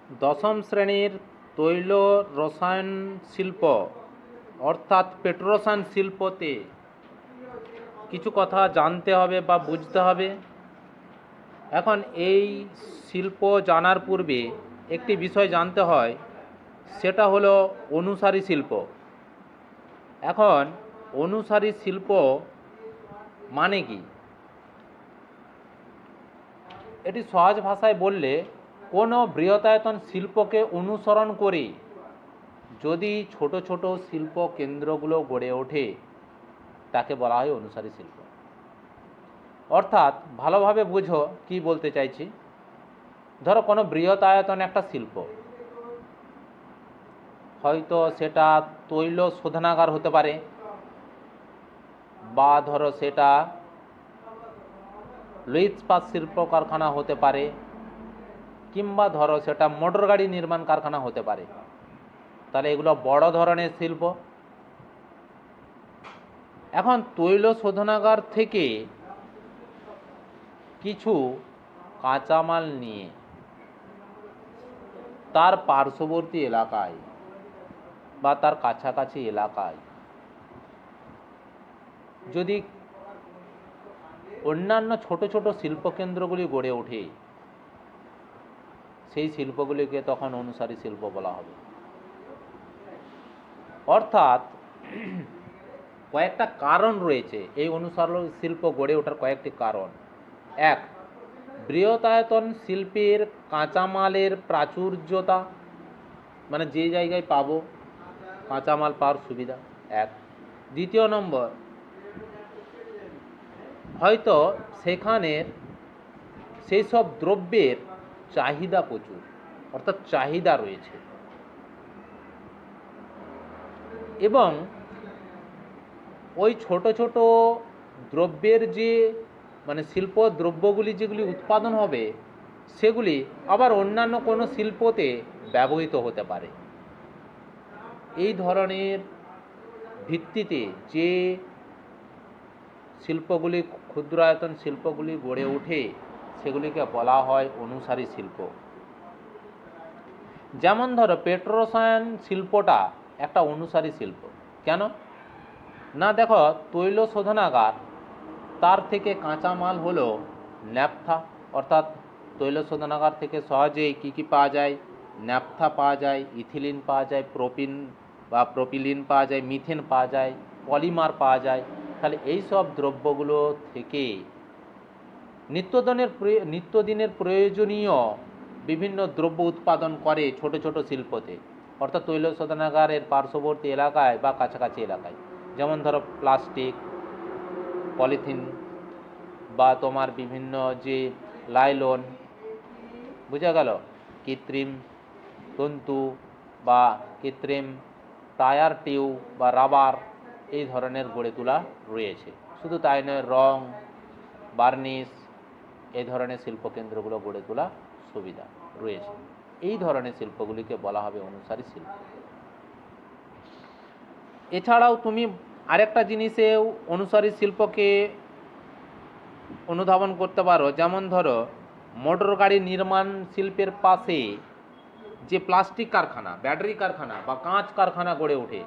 দশম শ্রেণীর তৈল রসায়ন শিল্প অর্থাৎ পেট্রোরসায়ন শিল্পতে কিছু কথা জানতে হবে বা বুঝতে হবে। এখন এই শিল্প জানার পূর্বে একটি বিষয় জানতে হয়, সেটা হলো অনুসারী শিল্প। এখন অনুসারী শিল্প মানে কি? এটি সহজ ভাষায় বললে কোনো বৃহদায়তন শিল্পকে অনুসরণ করে যদি ছোট ছোট শিল্প কেন্দ্রগুলো গড়ে ওঠে তাকে বলা হয় অনুসারী শিল্প। অর্থাৎ ভালোভাবে বুঝো কি বলতে চাইছি। ধরো কোনো বৃহদায়তন একটা শিল্প, হয়তো সেটা তৈল শোধনাগার হতে পারে, বা ধরো সেটা লোহা ইস্পাত শিল্প কারখানা হতে পারে, কিংবা ধরো সেটা মোটর গাড়ি নির্মাণ কারখানা হতে পারে। তাহলে এগুলো বড় ধরনের শিল্প। এখন তৈল শোধনাগার থেকে কিছু কাঁচামাল নিয়ে তার পার্শ্ববর্তী এলাকায় বা তার কাছাকাছি এলাকায় যদি অন্যান্য ছোট ছোট শিল্পকেন্দ্রগুলি গড়ে ওঠে, সেই শিল্পগুলিকে তখন অনুসারী শিল্প বলা হবে। অর্থাৎ কয়েকটা কারণ রয়েছে এই অনুসারী শিল্প গড়ে ওঠার কয়েকটি কারণ। এক, বৃহদায়তন শিল্পের কাঁচামালের প্রাচুর্যতা, মানে যে জায়গায় পাবো কাঁচামাল পাওয়ার সুবিধা এক। দ্বিতীয় নম্বর, হয়তো সেখানের সেই সব দ্রব্যের চাহিদা প্রচুর, অর্থাৎ চাহিদা রয়েছে, এবং ওই ছোট ছোট দ্রব্যের যে মানে শিল্প দ্রব্যগুলি যেগুলি উৎপাদন হবে সেগুলি আবার অন্যান্য কোনো শিল্পতে ব্যবহৃত হতে পারে। এই ধরনের ভিত্তিতে যে শিল্পগুলি, ক্ষুদ্রায়তন শিল্পগুলি গড়ে ওঠে সেগুলিকে বলা হয় অনুসারী শিল্প। যেমন ধরো পেট্রোরসায়ন শিল্পটা একটা অনুসারী শিল্প। কেন না? দেখো, তৈল শোধনাগার, তার থেকে কাঁচামাল হলো ন্যাপথা, অর্থাৎ তৈল শোধনাগার থেকে সহজেই কী কী পাওয়া যায়? ন্যাপথা পাওয়া যায়, ইথিলিন পাওয়া যায়, প্রোপিন বা প্রোপিলিন পাওয়া যায়, মিথেন পাওয়া যায়, পলিমার পাওয়া যায়। তাহলে এই সব দ্রব্যগুলো থেকে নিত্যদিনের প্রয়োজনীয় বিভিন্ন দ্রব্য উৎপাদন করে ছোট ছোট শিল্পতে, অর্থাৎ তৈল শোধনাগারের পার্শ্ববর্তী এলাকায় বা কাছাকাছি এলাকায়। যেমন ধরো প্লাস্টিক, পলিথিন, বা তোমার বিভিন্ন যে লাইলন, বুঝা গেল, কৃত্রিম তন্তু বা কৃত্রিম টায়ার টিউব বা রাবার, এই ধরনের গড়ে তোলা রয়েছে। শুধু তাই নয়, রং, বার্নিশ, এই ধরনের শিল্পকেন্দ্রগুলো গড়ে তোলা সুবিধা রয়েছে। এই ধরনের শিল্পগুলিকে বলা হবে অনুসারী শিল্প। এছাড়াও তুমি আরেকটা জিনিসেও অনুসারী শিল্পকে অনুধাবন করতে পারো। যেমন ধরো মোটর গাড়ি নির্মাণ শিল্পের পাশে যে প্লাস্টিক কারখানা, ব্যাটারি কারখানা বা কাঁচ কারখানা গড়ে ওঠে,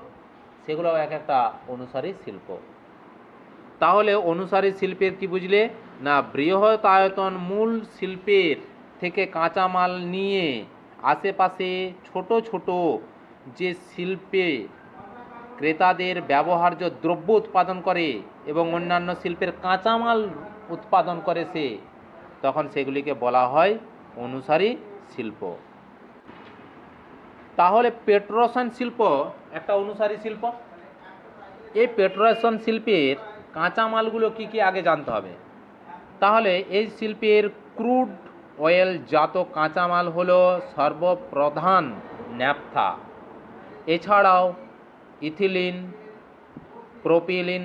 সেগুলো এক একটা অনুসারী শিল্প। তাহলে অনুসারী শিল্পের কি বুঝলে? না, বৃহদায়তন মূল শিল্পের থেকে কাঁচামাল নিয়ে আশেপাশে ছোট ছোট যে শিল্পে ক্রেতাদের ব্যবহার্য দ্রব্য উৎপাদন করে এবং অন্যান্য শিল্পের কাঁচামাল উৎপাদন করে সে, তখন সেগুলিকে বলা হয় অনুসারী শিল্প। তাহলে পেট্রোরসায়ন শিল্প একটা অনুসারী শিল্প। এই পেট্রোরসায়ন শিল্পের কাঁচামালগুলো কি কি আগে জানতে হবে। তাহলে এই শিল্পের ক্রুড অয়েল জাত কাঁচামাল হলো সর্বপ্রধান ন্যাপথা। এছাড়াও ইথিলিন, প্রোপিলিন,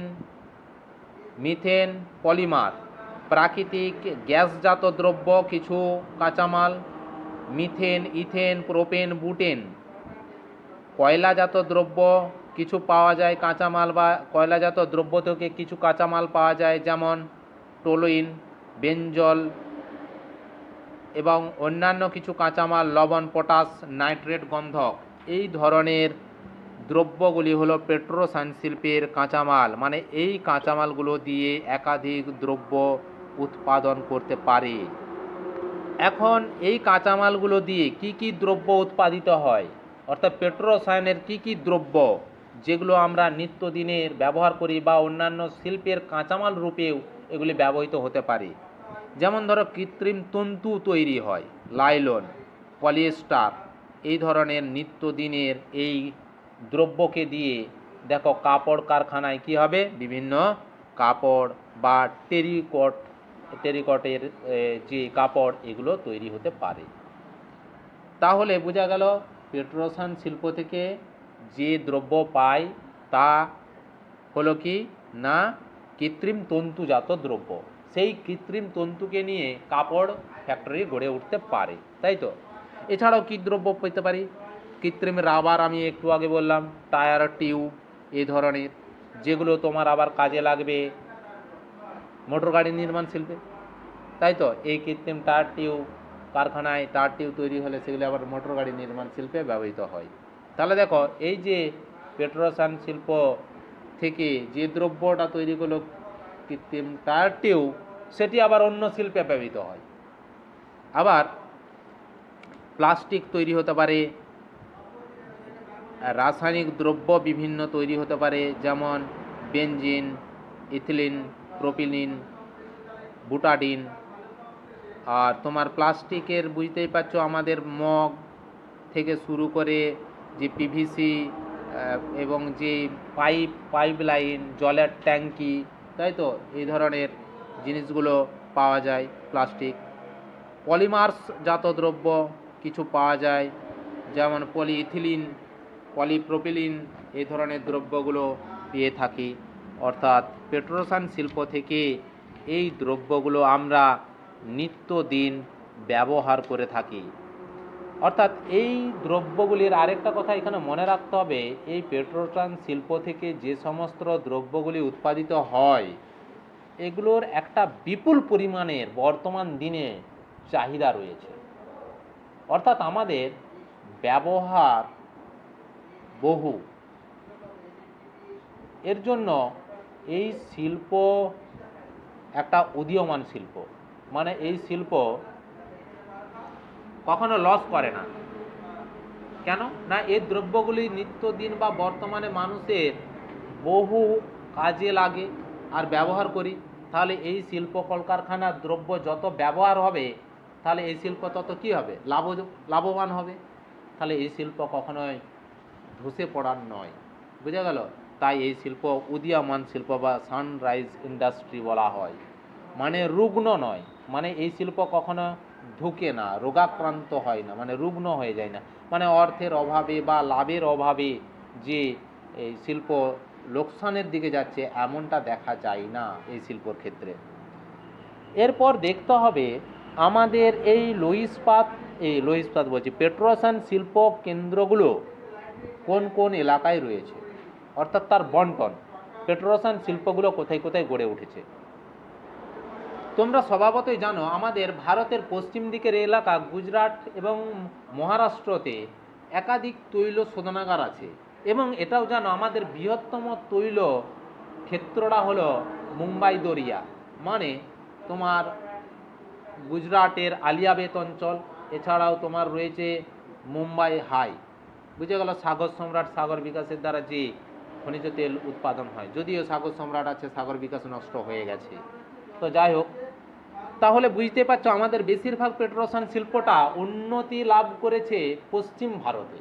মিথেন, পলিমার, প্রাকৃতিক গ্যাসজাত দ্রব্য কিছু কাঁচামাল, মিথেন, ইথেন, প্রোপেন, বুটেন, কয়লাজাত দ্রব্য কিছু পাওয়া যায় কাঁচামাল, বা কয়লাজাত দ্রব্য থেকে কিছু কাঁচামাল পাওয়া যায়, যেমন টোলুইন, বেনজল, এবং অন্যান্য কিছু কাঁচামাল লবণ, পটাশ, নাইট্রেট, গন্ধক, এই ধরনের দ্রব্যগুলি হলো পেট্রোসান শিল্পের কাঁচামাল। মানে এই কাঁচামালগুলো দিয়ে একাধিক দ্রব্য উৎপাদন করতে পারে। এখন এই কাঁচামালগুলো দিয়ে কি কি দ্রব্য উৎপাদিত হয়, অর্থাৎ পেট্রোসায়নের কি কি দ্রব্য যেগুলো আমরা নিত্যদিনের ব্যবহার করি বা অন্যান্য শিল্পের কাঁচামাল রূপেও এগুলি ব্যবহৃত হতে পারে। যেমন ধরো কৃত্রিম তন্তু তৈরি হয়, লাইলন, পলিয়েস্টার, এই ধরনের নিত্যদিনের এই দ্রব্যকে দিয়ে দেখো কাপড় কারখানায় কি হবে, বিভিন্ন কাপড় বা টেরিকটের যে কাপড় এগুলো তৈরি হতে পারে। তাহলে বোঝা গেল পেট্রোসান শিল্প থেকে যে দ্রব্য পাই তা হলো কি না কৃত্রিম তন্তুজাত দ্রব্য। সেই কৃত্রিম তন্তুকে নিয়ে কাপড় ফ্যাক্টরি গড়ে উঠতে পারে, তাই তো। এছাড়াও কি দ্রব্য পেতে পারি, কৃত্রিম রাবার, আমি একটু আগে বললাম, টায়ার, টিউব, এই ধরনের, যেগুলো তোমার আবার কাজে লাগবে মোটর গাড়ি নির্মাণ শিল্পে, তাই তো। এই কৃত্রিম টায়ার টিউব কারখানায় টায়ার টিউব তৈরি হলে সেগুলো আবার মোটর গাড়ি নির্মাণ শিল্পে ব্যবহৃত হয়। তাহলে দেখো এই যে পেট্রোসান শিল্প থেকে যে দ্রব্যটা তৈরি করলো কৃত্রিম টায়ার টিউব, সেটি আবার অন্য শিল্পে ব্যবহৃত হয়। আবার প্লাস্টিক তৈরি হতে পারে, রাসায়নিক দ্রব্য বিভিন্ন তৈরি হতে পারে, যেমন বেনজিন, ইথিলিন, প্রোপিলিন, বুটাডিন। আর তোমার প্লাস্টিকের বুঝতেই পারছো, আমাদের মগ থেকে শুরু করে যে পিভিসি এবং যে পাইপ লাইন, জলের ট্যাঙ্কি, তাই তো, এই ধরনের জিনিসগুলো পাওয়া যায় প্লাস্টিক। পলিমার্স জাত দ্রব্য কিছু পাওয়া যায়, যেমন পলিইথিলিন, পলিপ্রোপিলিন, এই ধরনের দ্রব্যগুলো পেয়ে থাকি। অর্থাৎ পেট্রোসান শিল্প থেকে এই দ্রব্যগুলো আমরা নিত্যদিন ব্যবহার করে থাকি। অর্থাৎ এই দ্রব্যগুলির আরেকটা কথা এখানে মনে রাখতে হবে, এই পেট্রোসান শিল্প থেকে যে সমস্ত দ্রব্যগুলি উৎপাদিত হয় এগুলোর একটা বিপুল পরিমাণের বর্তমান দিনে চাহিদা রয়েছে। অর্থাৎ আমাদের ব্যবহার বহু, এর জন্য এই শিল্প একটা উদীয়মান শিল্প। মানে এই শিল্প কখনো লস করে না। কেন না, এই দ্রব্যগুলি নিত্যদিন বা বর্তমানে মানুষের বহু কাজে লাগে আর ব্যবহার করি। তাহলে এই শিল্প কলকারখানার দ্রব্য যত ব্যবহার হবে, তাহলে এই শিল্প তত কী হবে, লাভবান হবে। তাহলে এই শিল্প কখনোই ধসে পড়ার নয়, বুঝা গেল। তাই এই শিল্প উদীয়মান শিল্প বা সানরাইজ ইন্ডাস্ট্রি বলা হয়। মানে রুগ্ন নয়, মানে এই শিল্প কখনো ঢুকে না, রোগাক্রান্ত হয় না, মানে রুগ্ন হয়ে যায় না। মানে অর্থের অভাবে বা লাভের অভাবে যে এই শিল্প লোকসানের দিকে যাচ্ছে, এমনটা দেখা যায় না এই শিল্পর ক্ষেত্রে। এরপর দেখতে হবে আমাদের এই লৌহ ইস্পাত বলছি, পেট্রোসান শিল্প কেন্দ্রগুলো কোন কোন এলাকায় রয়েছে, অর্থাৎ তার বন্টন, পেট্রোসান শিল্পগুলো কোথায় কোথায় গড়ে উঠেছে। তোমরা স্বভাবতই জানো আমাদের ভারতের পশ্চিম দিকের এলাকা গুজরাট এবং মহারাষ্ট্রতে একাধিক তৈল শোধনাগার আছে। এবং এটাও জানো আমাদের বৃহত্তম তৈল ক্ষেত্রটা হলো মুম্বাই দরিয়া, মানে তোমার গুজরাটের আলিয়াবেত অঞ্চল। এছাড়াও তোমার রয়েছে মুম্বাই হাই, বুঝে গেল। সাগর সম্রাট সাগর বিকাশের দ্বারা যে খনিজ তেল উৎপাদন হয়, যদিও সাগর সম্রাট আছে, সাগর বিকাশ নষ্ট হয়ে গেছে, তো যাই হোক। তাহলে বুঝতে পারছো আমাদের বেশিরভাগ পেট্রোসান শিল্পটা উন্নতি লাভ করেছে পশ্চিম ভারতে।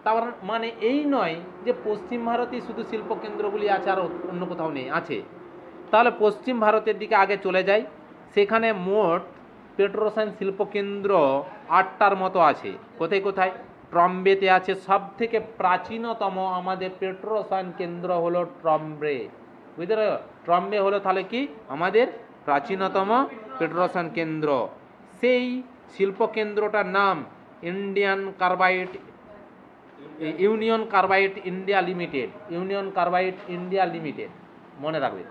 তার মানে এই নয় যে পশ্চিম ভারতেই শুধু শিল্প কেন্দ্রগুলি আছে আর অন্য কোথাও নেই, আছে। তাহলে পশ্চিম ভারতের দিকে আগে চলে যাই, সেখানে মোট পেট্রোসান শিল্প কেন্দ্র 8টার মতো আছে। কোথায় কোথায়? ট্রম্বেতে আছে, সব থেকে প্রাচীনতম আমাদের পেট্রোসান কেন্দ্র হলো ট্রম্বে, বুঝতে পারো। ট্রম্বে হলো তাহলে কি আমাদের প্রাচীনতম পেট্রোসান কেন্দ্র। সেই শিল্প কেন্দ্রটার নাম ইউনিয়ন কার্বাইড ইন্ডিয়া লিমিটেড, মনে রাখবে।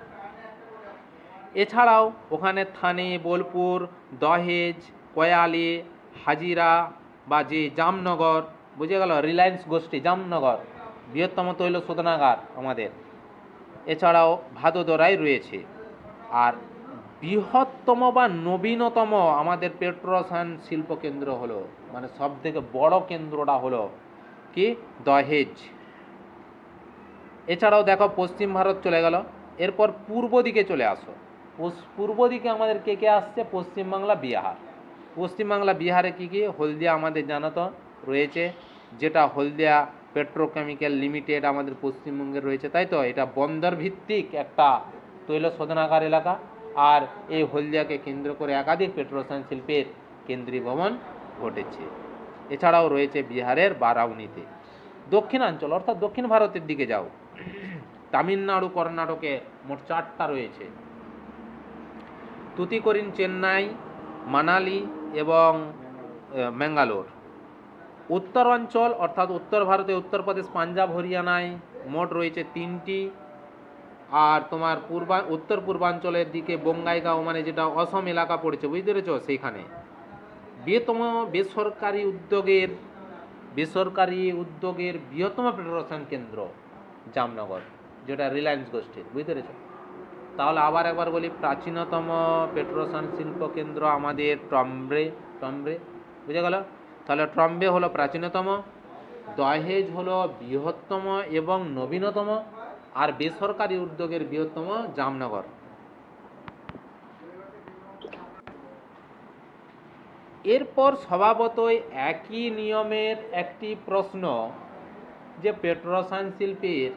এছাড়াও ওখানে থানে, বোলপুর, দহেজ, কয়ালি, হাজিরা বা যে জামনগর, বুঝে গেল, রিলায়েন্স গোষ্ঠী জামনগর বৃহত্তম তৈল শোধনাগার আমাদের, এছাড়াও ভাদোদরায় রয়েছে। আর বৃহত্তম বা নবীনতম আমাদের পেট্রোরসায়ন শিল্প কেন্দ্র হলো, মানে সব থেকে বড় কেন্দ্রটা হলো কি, দহেজ। এছাড়াও দেখো পশ্চিম ভারত চলে গেল, এরপর পূর্ব দিকে চলে আসো। পূর্ব দিকে আমাদের কে কে আসছে, পশ্চিমবাংলা, বিহার। পশ্চিমবাংলা বিহারে কি কি, হলদিয়া আমাদের জানো তো রয়েছে, যেটা হলদিয়া পেট্রোকেমিক্যাল লিমিটেড আমাদের পশ্চিমবঙ্গে রয়েছে, তাই তো। এটা বন্দর ভিত্তিক একটা তৈল শোধনাগার এলাকা, আর এই হলদিয়াকে কেন্দ্র করে একাধিক পেট্রোরসায়ন শিল্পের কেন্দ্রীভবন ঘটেছে। এছাড়াও রয়েছে বিহারের বারাউনিতে। দক্ষিণাঞ্চল অর্থাৎ দক্ষিণ ভারতের দিকে যাও, তামিলনাড়ু, কর্ণাটকে মোট 4টা রয়েছে, তুতিকোরিন, চেন্নাই, মানালি এবং ম্যাঙ্গালোর। উত্তরাঞ্চল অর্থাৎ উত্তর ভারতে উত্তরপ্রদেশ, পাঞ্জাব, হরিয়ানায় মোট রয়েছে 3টি। আর তোমার উত্তর পূর্বাঞ্চলের দিকে বঙ্গাইগাঁও, মানে যেটা অসম এলাকা পড়েছে, বুঝতে পেরেছ, সেইখানে বৃহত্তম বেসরকারি উদ্যোগের বৃহত্তম পেট্রোরসায়ন কেন্দ্র জামনগর, যেটা রিলায়েন্স গোষ্ঠীর, বুঝতে পেরেছ। তাহলে আবার একবার বলি, প্রাচীনতম পেট্রোরসায়ন শিল্প কেন্দ্র আমাদের ট্রম্বে, বুঝে গেল। তাহলে ট্রম্বে হলো প্রাচীনতম, দহেজ হলো বৃহত্তম এবং নবীনতম, আর বেসরকারি উদ্যোগের বৃহত্তম জামনগর। এরপর স্বভাবতই একই নিয়মের একটি প্রশ্ন, যে পেট্রোরসায়ন শিল্পের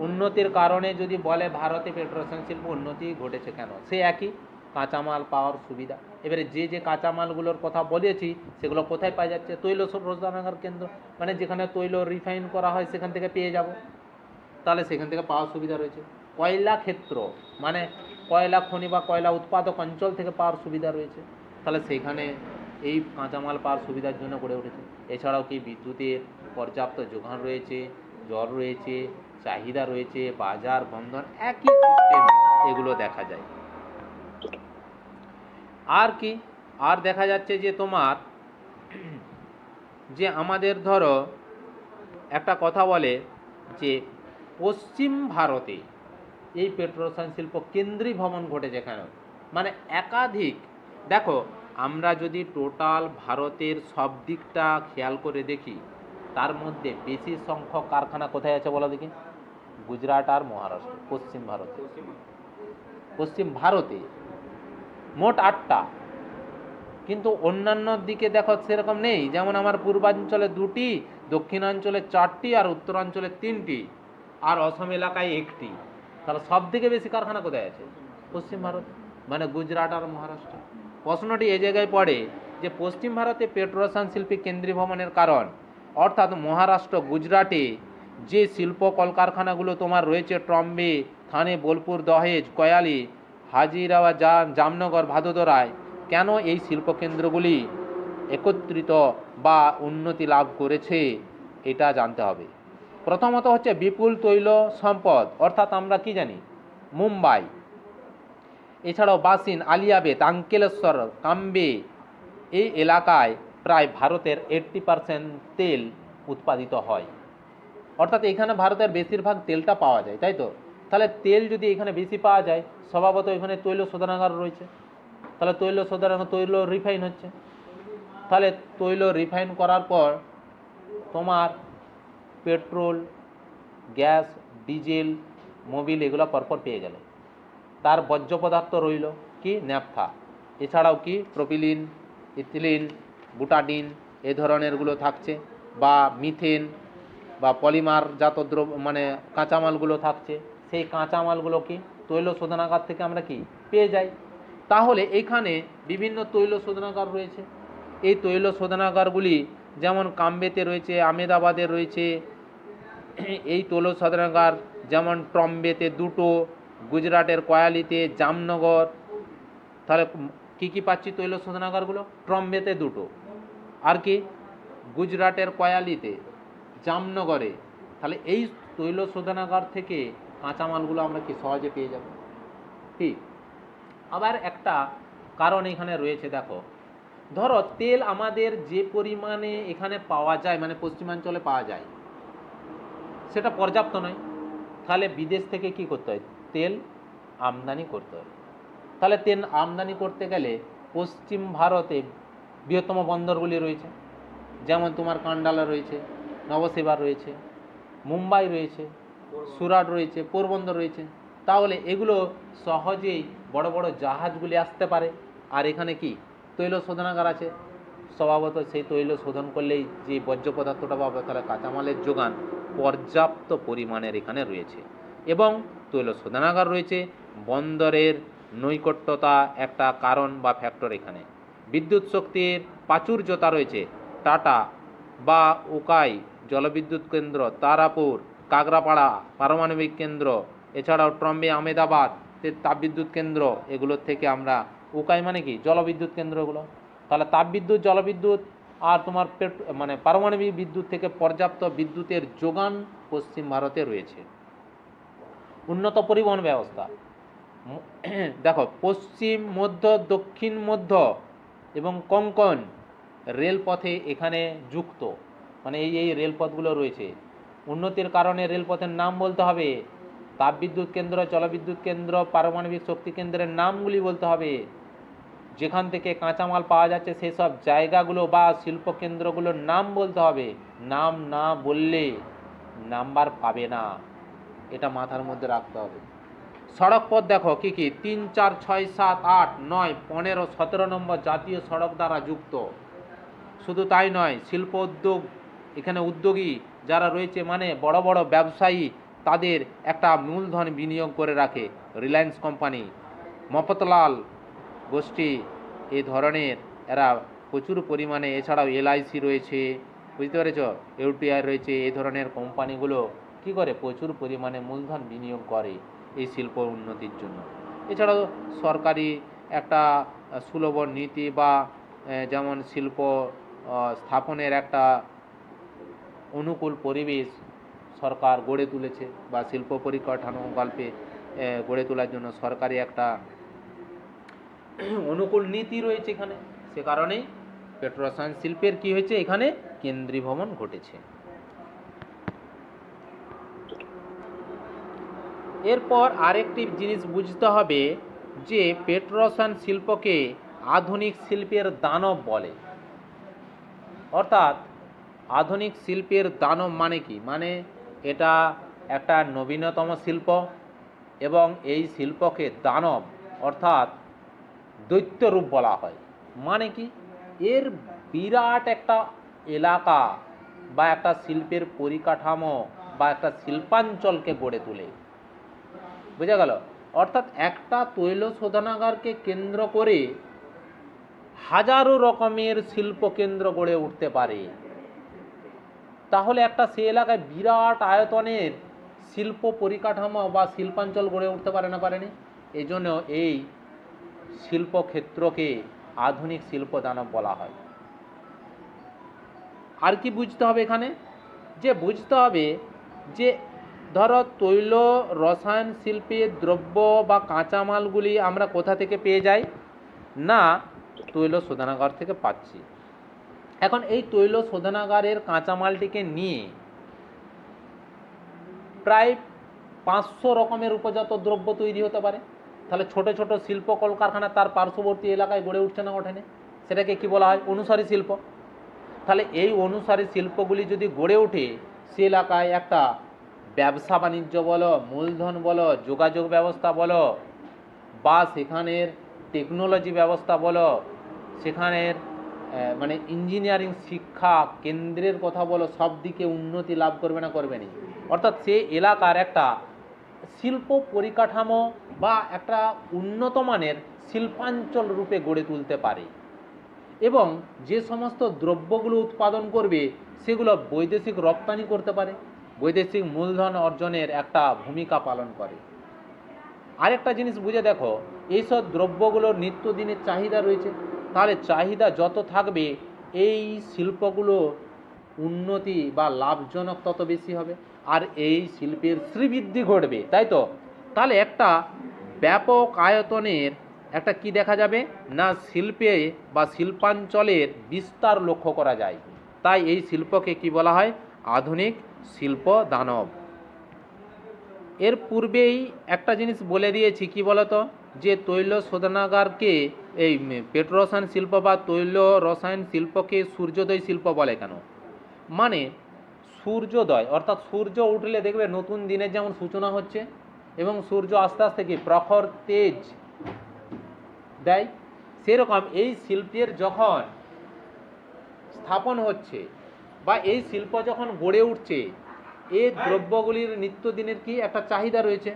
উন্নতির কারণে যদি বলে ভারতে পেট্রোরসায়ন শিল্প উন্নতি ঘটেছে কেন, সে একই, কাঁচামাল পাওয়ার সুবিধা। এবারে যে কাঁচামালগুলোর কথা বলেছি সেগুলো কোথায় পাওয়া যাচ্ছে, তৈল শোধনাগার কেন্দ্র, মানে যেখানে তৈল রিফাইন করা হয় সেখান থেকে পেয়ে যাব, তাহলে সেখান থেকে পাওয়ার সুবিধা রয়েছে। কয়লা ক্ষেত্র, মানে কয়লা খনি বা কয়লা উৎপাদক অঞ্চল থেকে পাওয়ার সুবিধা রয়েছে, তাহলে সেখানে এই কাঁচামাল পাওয়ার সুবিধার জন্য গড়ে উঠেছে। এছাড়াও কি বিদ্যুতের পর্যাপ্ত যোগান রয়েছে, জল রয়েছে, চাহিদা রয়েছে, বাজার বন্ধন, একই সিস্টেম এগুলো দেখা যায়। আর কি, আর দেখা যাচ্ছে যে তোমার যে আমাদের ধরো একটা কথা বলে যে পশ্চিম ভারতে এই পেট্রোরসায়ন শিল্প কেন্দ্রীভবন ঘটেছে কেন, মানে একাধিক। দেখো, আমরা যদি টোটাল ভারতের সব দিকটা খেয়াল করে দেখি, তার মধ্যে বেশি সংখ্যক কারখানা কোথায় আছে বলো দেখি, গুজরাট আর মহারাষ্ট্র। পশ্চিম ভারতে মোট 8টা, কিন্তু অন্যান্য দিকে দেখো সেরকম নেই। যেমন আমার পূর্বাঞ্চলে 2টি, দক্ষিণাঞ্চলে 4টি, আর উত্তরাঞ্চলে 3টি, আর অসম এলাকায় 1টি। তাহলে সব থেকে বেশি কারখানা কোথায় আছে, পশ্চিম ভারত, মানে গুজরাট আর মহারাষ্ট্র। প্রশ্নটি এই জায়গায় পড়ে যে পশ্চিম ভারতে পেট্রোরসায়ন শিল্পী কেন্দ্রীভবনের কারণ, অর্থাৎ মহারাষ্ট্র, গুজরাটে যে শিল্প কলকারখানাগুলো তোমার রয়েছে, ট্রম্বে, থানে, বোলপুর, দহেজ, কয়ালি, হাজিরা, জামনগর, ভাদোদরায়, কেন এই শিল্পকেন্দ্রগুলি একত্রিত বা উন্নতি লাভ করেছে, এটা জানতে হবে। প্রথমত হচ্ছে বিপুল তৈল সম্পদ, অর্থাৎ আমরা কি জানি, মুম্বাই, এছাড়াও বাসিন, আলিয়াবেদ, আঙ্কেলেশ্বর, কাম্বে, এই এলাকায় প্রায় ভারতের 80% তেল উৎপাদিত হয়। অর্থাৎ এখানে ভারতের বেশিরভাগ তেলটা পাওয়া যায়, তাই তো। তাহলে তেল যদি এখানে বেশি পাওয়া যায়, স্বভাবত এখানে তৈল শোধনাগার রয়েছে, তাহলে তৈল শোধনাগার, তৈল রিফাইন হচ্ছে, তাহলে তৈল রিফাইন করার পর তোমার পেট্রোল, গ্যাস, ডিজেল, মোবিল এগুলো পরপর পেয়ে গেল। তার বর্জ্য পদার্থ রইল কি, ন্যাপথা, এছাড়াও কি প্রোপিলিন, ইথিলিন, বুটাডিন, এ ধরনেরগুলো থাকছে, বা মিথেন বা পলিমার জাত দ্রব্য, মানে কাঁচামালগুলো থাকছে। সেই কাঁচামালগুলো কি তৈল শোধনাগার থেকে আমরা কি পেয়ে যাই। তাহলে এখানে বিভিন্ন তৈল শোধনাগার রয়েছে। এই তৈল শোধনাগারগুলি যেমন কাম্বেতে রয়েছে, আহমেদাবাদে রয়েছে এই তৈল শোধনাগার, যেমন ট্রম্বেতে 2টো, গুজরাটের কয়ালিতে, জামনগর। তাহলে কি কি পাচ্ছি তৈল শোধনাগারগুলো, ট্রম্বেতে 2টো, আর কি গুজরাটের কয়ালিতে, জামনগরে। তাহলে এই তৈল শোধনাগার থেকে কাঁচামালগুলো আমরা কি সহজে পেয়ে যাব। ঠিক, আবার একটা কারণ এখানে রয়েছে দেখো, ধরো তেল আমাদের যে পরিমাণে এখানে পাওয়া যায়, মানে পশ্চিমাঞ্চলে পাওয়া যায়, সেটা পর্যাপ্ত নয়। তাহলে বিদেশ থেকে কি করতে হয়? তেল আমদানি করতে হয়। তাহলে তেল আমদানি করতে গেলে পশ্চিম ভারতে বৃহত্তম বন্দরগুলি রয়েছে, যেমন তোমার কান্ডালা রয়েছে, নবসেবার রয়েছে, মুম্বাই রয়েছে, সুরাট রয়েছে, পোরবন্দর রয়েছে। তাহলে এগুলো সহজেই বড় বড় জাহাজগুলি আসতে পারে। আর এখানে কি তৈল শোধনাগার আছে, স্বভাবত সেই তৈল শোধন করলেই যে বর্জ্য পদার্থটা পাবে, তাহলে কাঁচামালের যোগান পর্যাপ্ত পরিমাণের এখানে রয়েছে। এবং তৈল শোধনাগার রয়েছে, বন্দরের নৈকট্যতা একটা কারণ বা ফ্যাক্টর এখানে। বিদ্যুৎ শক্তির প্রাচুর্যতা রয়েছে, টাটা বা ওকাই জলবিদ্যুৎ কেন্দ্র, তারাপুর, কাকরাপাড়া পারমাণবিক কেন্দ্র, এছাড়াও ট্রম্বে আহমেদাবাদ তাপবিদ্যুৎ কেন্দ্র, এগুলোর থেকে আমরা, ওকাই মানে কি জলবিদ্যুৎ কেন্দ্রগুলো, তাহলে তাপবিদ্যুৎ, জলবিদ্যুৎ আর তোমার মানে পারমাণবিক বিদ্যুৎ থেকে পর্যাপ্ত বিদ্যুতের যোগান পশ্চিম ভারতে রয়েছে। উন্নত পরিবহন ব্যবস্থা দেখো, পশ্চিম মধ্য, দক্ষিণ মধ্য এবং কোঙ্কণ রেলপথে এখানে যুক্ত, মানে এই রেলপথগুলো রয়েছে। উন্নতির কারণে রেলপথের নাম বলতে হবে, তাপবিদ্যুৎ কেন্দ্র, জলবিদ্যুৎ কেন্দ্র, পারমাণবিক শক্তি কেন্দ্রের নামগুলি বলতে হবে। যেখান থেকে কাঁচামাল পাওয়া যাচ্ছে সেসব জায়গাগুলো বা শিল্প কেন্দ্রগুলোর নাম বলতে হবে। নাম না বললে নাম্বার পাবে না, এটা মাথার মধ্যে রাখতে হবে। সড়ক পথ দেখো কি কি, 3, 4, 6, 7, 8, 9, 15, 17 নম্বর জাতীয় সড়ক দ্বারা যুক্ত। শুধু তাই নয়, শিল্প উদ্যোগ, এখানে উদ্যোগী যারা রয়েছে, মানে বড় বড় ব্যবসায়ী, তাদের একটা মূলধন বিনিয়োগ করে রাখে। রিলায়েন্স কোম্পানি, মফতলাল গোষ্ঠী, এই ধরনের এরা প্রচুর পরিমাণে, এছাড়াও এলআইসি রয়েছে, বুঝতে পেরেছ, ইউটিআই রয়েছে, এই ধরনের কোম্পানিগুলো কি করে প্রচুর পরিমাণে মূলধন বিনিয়োগ করে এই শিল্প উন্নতির জন্য। এছাড়াও সরকারি একটা সুলভ নীতি বা যেমন শিল্প স্থাপনের একটা অনুকূল পরিবেশ সরকার গড়ে তুলেছে, বা শিল্প পরিকাঠামো গল্পে গড়ে তোলার জন্য সরকারি একটা অনুকূল নীতি রয়েছে এখানে। সে কারণেই পেট্রোরসায়ন শিল্পের কি হয়েছে, এখানে কেন্দ্রীভবন ঘটেছে। এরপর আরেকটি জিনিস বুঝতে হবে যে পেট্রোরসায়ন শিল্পকে আধুনিক শিল্পের দানব বলে। অর্থাৎ আধুনিক শিল্পের দানব মানে কি, মানে এটা একটা নবীনতম শিল্প, এবং এই শিল্পকে দানব অর্থাৎ দৈত্যরূপ বলা হয়। মানে কি, এর বিরাট একটা এলাকা বা একটা শিল্পের পরিকাঠামো বা একটা শিল্পাঞ্চলকে গড়ে তোলে, বোঝা গেল। অর্থাৎ একটা তৈল শোধনাগারকে কেন্দ্র করে হাজারো রকমের শিল্প কেন্দ্র গড়ে উঠতে পারে। তাহলে একটা সে এলাকায় বিরাট আয়তনের শিল্প পরিকাঠামো বা শিল্পাঞ্চল গড়ে উঠতে পারে না, পারেনি? এই জন্য এই শিল্পক্ষেত্রকে আধুনিক শিল্প দানব বলা হয়। আর কি বুঝতে হবে এখানে, যে বুঝতে হবে যে ধরো তৈল রসায়ন শিল্পের দ্রব্য বা কাঁচামালগুলি আমরা কোথা থেকে পেয়ে যাই, না তৈল শোধনাগার থেকে পাচ্ছি। এখন এই তৈল শোধনাগারের কাঁচামালটিকে নিয়ে প্রায় 500 রকমের উপজাত দ্রব্য তৈরি হতে পারে। তাহলে ছোট ছোট শিল্প কলকারখানা তার পার্শ্ববর্তী এলাকায় গড়ে উঠছে না, ওঠেনি? সেটাকে কি বলা হয়? অনুসারী শিল্প। তাহলে এই অনুসারী শিল্পগুলি যদি গড়ে ওঠে, সে এলাকায় একটা ব্যবসা বাণিজ্য বলো, মূলধন বলো, যোগাযোগ ব্যবস্থা বলো, বা সেখানের টেকনোলজি ব্যবস্থা বলো, সেখানের মানে ইঞ্জিনিয়ারিং শিক্ষা কেন্দ্রের কথা বলো, সব দিকে উন্নতি লাভ করবে না, করবে না? অর্থাৎ সে এলাকার একটা শিল্প পরিকাঠামো বা একটা উন্নত মানের শিল্পাঞ্চল রূপে গড়ে তুলতে পারে। এবং যে সমস্ত দ্রব্যগুলো উৎপাদন করবে সেগুলো বৈদেশিক রপ্তানি করতে পারে, বৈদেশিক মূলধন অর্জনের একটা ভূমিকা পালন করে। আরেকটা জিনিস বুঝে দেখো, এইসব দ্রব্যগুলোর নিত্যদিনের চাহিদা রয়েছে। তাহলে চাহিদা যত থাকবে, এই শিল্পগুলো উন্নতি বা লাভজনক তত বেশি হবে, আর এই শিল্পের শ্রীবৃদ্ধি ঘটবে, তাই তো? তাহলে একটা ব্যাপক আয়তনের একটা কি দেখা যাবে না, শিল্পে বা শিল্পাঞ্চলের বিস্তার লক্ষ্য করা যায়। তাই এই শিল্পকে কি বলা হয়? আধুনিক শিল্প দানব। এর পূর্বেই একটা জিনিস বলে দিয়েছি, কি বলতো, যে তৈল শোধনাগারকে এই পেট্রোরসায়ন শিল্প বা তৈল রসায়ন শিল্পকে সূর্যোদয় শিল্প বলে কেন? মানে সূর্যোদয় অর্থাৎ সূর্য উঠলে দেখবে নতুন দিনের যেমন সূচনা হচ্ছে এবং সূর্য আস্তে আস্তে কি প্রখর তেজ দেয়, সেরকম এই শিল্পের যখন স্থাপন হচ্ছে বা এই শিল্প যখন গড়ে উঠছে, এই দ্রব্যগুলির নিত্যদিনের কি একটা চাহিদা রয়েছে।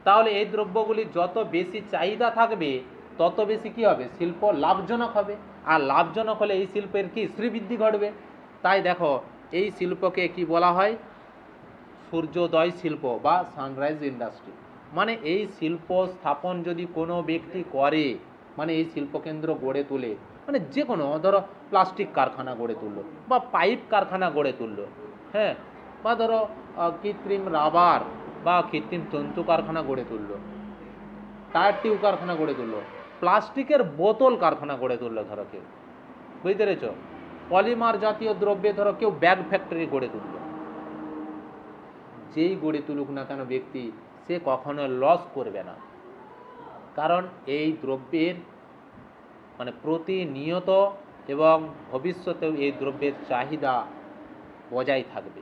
তাহলে এই দ্রব্যগুলির যত বেশি চাহিদা থাকবে তত বেশি কি হবে? শিল্প লাভজনক হবে, আর লাভজনক হলে এই শিল্পের কি শ্রীবৃদ্ধি ঘটবে। তাই দেখো এই শিল্পকে কি বলা হয়? সূর্যোদয় শিল্প বা সানরাইজ ইন্ডাস্ট্রি। মানে এই শিল্প স্থাপন যদি কোনো ব্যক্তি করে, মানে এই শিল্পকেন্দ্র গড়ে তোলে, মানে যে কোনো ধরো প্লাস্টিক কারখানা গড়ে তুললো বা পাইপ কারখানা গড়ে তুললো, হ্যাঁ, বা ধরো কৃত্রিম রাবার বা কৃত্রিম তন্তু কারখানা গড়ে তুললো, টায়ার টিউব কারখানা গড়ে তুললো, প্লাস্টিকের বোতল কারখানা গড়ে তুললো, ধরো কেউ, বুঝতে পেরেছ, পলিমার জাতীয় দ্রব্যে ধরো কেউ ব্যাগ ফ্যাক্টরি গড়ে তুললো, যেই গড়ে তুলুক না কেন ব্যক্তি, সে কখনো লস করবে না। কারণ এই দ্রব্যের মানে প্রতিনিয়ত এবং ভবিষ্যতেও এই দ্রব্যের চাহিদা বজায় থাকবে,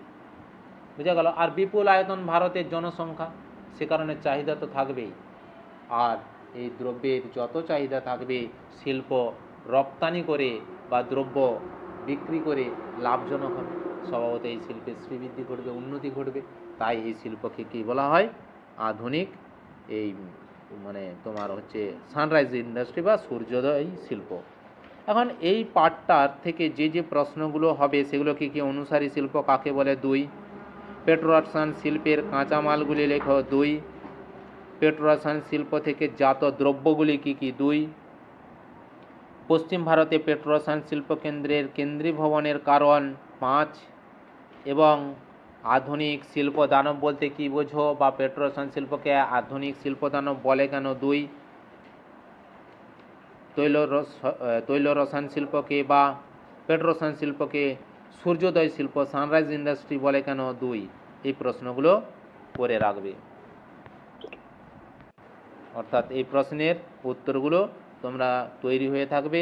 বুঝা গেল। আর বিপুল আয়তন ভারতের জনসংখ্যা, সে কারণে চাহিদা তো থাকবেই। আর এই দ্রব্যের যত চাহিদা থাকবে, শিল্প রপ্তানি করে বা দ্রব্য বিক্রি করে লাভজনক হবে, স্বভাবত এই শিল্পের শ্রীবৃদ্ধি ঘটবে, উন্নতি ঘটবে। তাই এই শিল্পকে কী বলা হয়? আধুনিক এই মানে তোমার হচ্ছে সানরাইজ ইন্ডাস্ট্রি বা সূর্যোদয় শিল্প। এখন এই পার্টটার থেকে যে যে প্রশ্নগুলো হবে সেগুলো কি অনুসারী শিল্প কাকে বলে? 2, পেট্রোরসায়ন শিল্পের কাঁচামালগুলি লেখো। 2, পেট্রোরসায়ন শিল্প থেকে জাত দ্রব্যগুলি কি? 2, পশ্চিম ভারতে পেট্রোরসায়ন শিল্প কেন্দ্রের কেন্দ্রীভবনের কারণ। 5, এবং আধুনিক শিল্প দানব বলতে কি বোঝো বা পেট্রোরসায়ন শিল্পকে আধুনিক শিল্প দানব বলে কেন? 2, তৈল রসায়ন শিল্পকে বা পেট্রোরসায়ন শিল্পকে সূর্যোদয় শিল্প সানরাইজ ইন্ডাস্ট্রি বলে কেন? 2। এই প্রশ্নগুলো করে রাখবে, অর্থাৎ এই প্রশ্নের উত্তরগুলো তোমরা তৈরি হয়ে থাকবে।